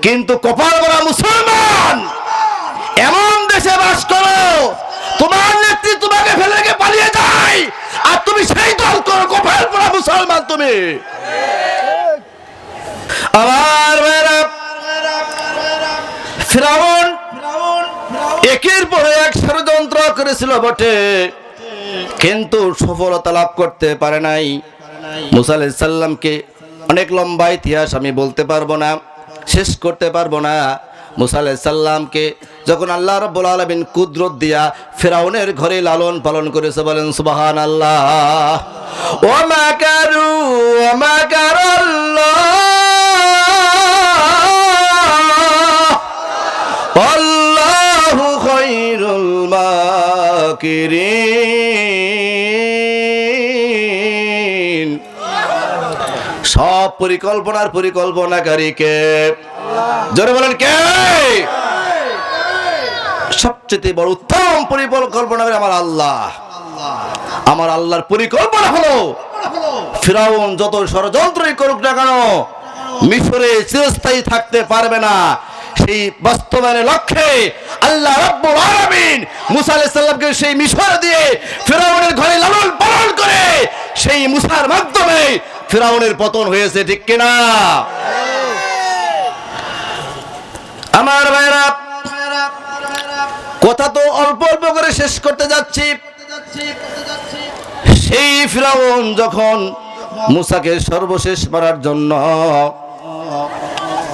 কিন্তু কপাল ভরা মুসলমান এমন দেশে বাস করো তোমার নেত্রী তোমাকে ফেলে রেখে পালিয়ে যায় আর তুমি সেই দল করো। কপাল ভরা মুসলমান তুমি। আমার ভাইরা, ফিরাউন একের পর এক ষড়যন্ত্র করেছিল বটে, কিন্তু সফলতা লাভ করতে পারে নাই। মুসা আলাইহিস সালামকে অনেক লম্বা ইতিহাস আমি বলতে পারবো না, শেষ করতে পারবো না। মুসা আলাইহিস সালামকে যখন আল্লাহ রাব্বুল আলামিন কুদরত দিয়া ফিরাউনের ঘরে লালন পালন করেছে, বলেন সুবহানাল্লাহ। ওয়া মাকারু ওয়া মাকারাল্লাহ আল্লাহু খায়রুল মাকিরিন। সব পরিকল্পনাকারী কে? জোরে বলেন কে? সবচেয়ে বড় উত্তম পরিকল্পনাকারী আমার আল্লাহ। আমার আল্লাহর পরিকল্পনা হলো ফিরাউন যত ষড়যন্ত্রই করুক না কেন মিশরে চিরস্থায়ী থাকতে পারবে না। সেই বাস্তবায়নের লক্ষ্যে আল্লাহ রাব্বুল আলামিন মুসা আলাইহিস সালামকে সেই মিশর দিয়ে ফিরাউনের ঘরে লালন পালন করে সেই মুসার মাধ্যমে ফিরাউনের পতন হয়েছে, ঠিক কিনা? আমার ভাইরা, কথা তো অল্প অল্প করে শেষ করতে যাচ্ছি। সেই ফিরাউন যখন মুসাকে সর্বশেষ মারার জন্য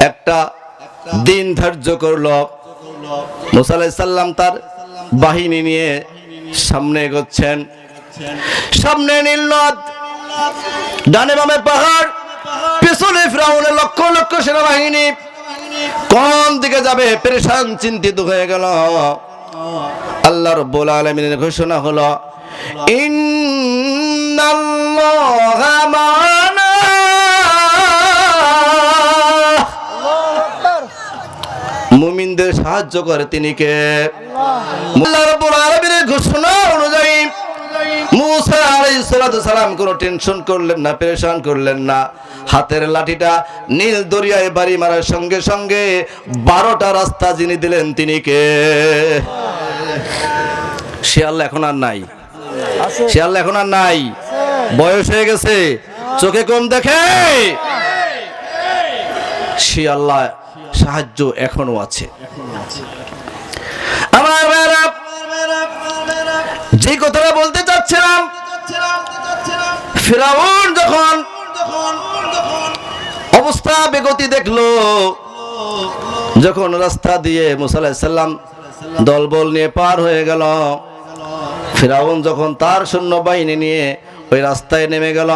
একটা দিন ধার্য করলো, মুসা আলাইহিস সালাম তার বাহিনী নিয়ে সামনে এগোচ্ছেন। সামনে নীল নদ, ডানে বামে পাহাড়, পেছনে ফিরাউনের লক্ষ লক্ষ সেনাবাহিনী। কোন দিকে যাবে পেরেশান চিন্তিত হয়ে গেল। আল্লাহ রাব্বুল আলামিনের ঘোষণা হলো, ইন্নাল্লাহা মা'ানা। মুমিনদের সাহায্য করে তিনি কে? আল্লাহ রাব্বুল আলামিনের ঘোষণা অনুযায়ী মুসা আলাইহিস সালাম কোনো টেনশন করলেন না, পেরেশান করলেন না। হাতের লাঠিটা নীল দরিয়ায় বাড়ি মারার সঙ্গে সঙ্গে 12টা রাস্তা যিনি দিলেন তিনি কে? সে আল্লাহ এখন আর নাই, সে আল্লাহ এখন আর নাই। বয়স হয়ে গেছে, চোখে কম দেখে, সে আল্লাহ সাহায্য এখনো আছে। আমার ভাইরা, যে কথাটা বলতে চাচ্ছিলাম, ফিরাউন যখন অবস্থা বেগতি দেখলো, যখন রাস্তা দিয়ে মুসা আলাইহিস সালাম দলবল নিয়ে পার হয়ে গেল, ফিরাউন যখন তার সৈন্যবাহিনী নিয়ে ওই রাস্তায় নেমে গেল,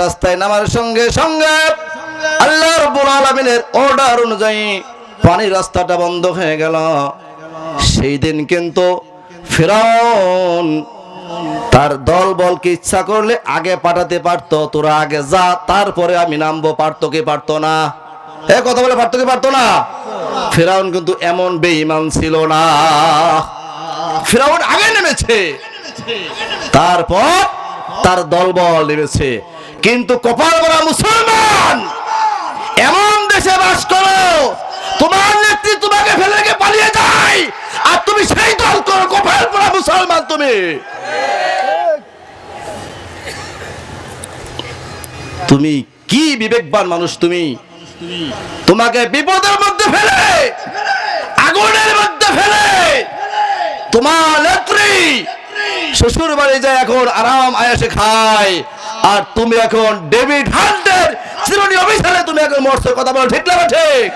রাস্তায় নামার সঙ্গে সঙ্গে আল্লাহ রাব্বুল আলামিনের অর্ডার অনুযায়ী পানির রাস্তাটা বন্ধ হয়ে গেল। সেই দিন কিন্তু ফিরাউন তার দল বলকে ইচ্ছা করলে আগে পাঠাতে পারতো, তোরা আগে যা তারপরে আমি নামবো, পারতো কি পারতো না? এ কথা বলে পারতো কি পারতো না? ফিরাউন কিন্তু এমন বেঈমান ছিল না। ফিরাউন আগে নেমেছে, তারপর তার দলবল নেমেছে। কিন্তু কপাল ভরা মুসলমান এমন দেশে বাস করো তোমার নেত্রী তোমাকে ফেলে রেখে পালিয়ে যায় আর তুমি সেই দল করো। কপাল ভরা মুসলমান তুমি। তুমি কি বিবেকবান মানুষ তুমি! তোমাকে বিপদের মধ্যে ফেলে, আগুনের মধ্যে ফেলে তোমার নেত্রী শ্বশুর বাড়ি যায় এখন আরাম আয়েশে খায়, আর তুমি এখন ডেভিড হান্টের চিরনি অভিযানে তুমি এখন মরছো। কথা বলো ঠিক না ঠিক?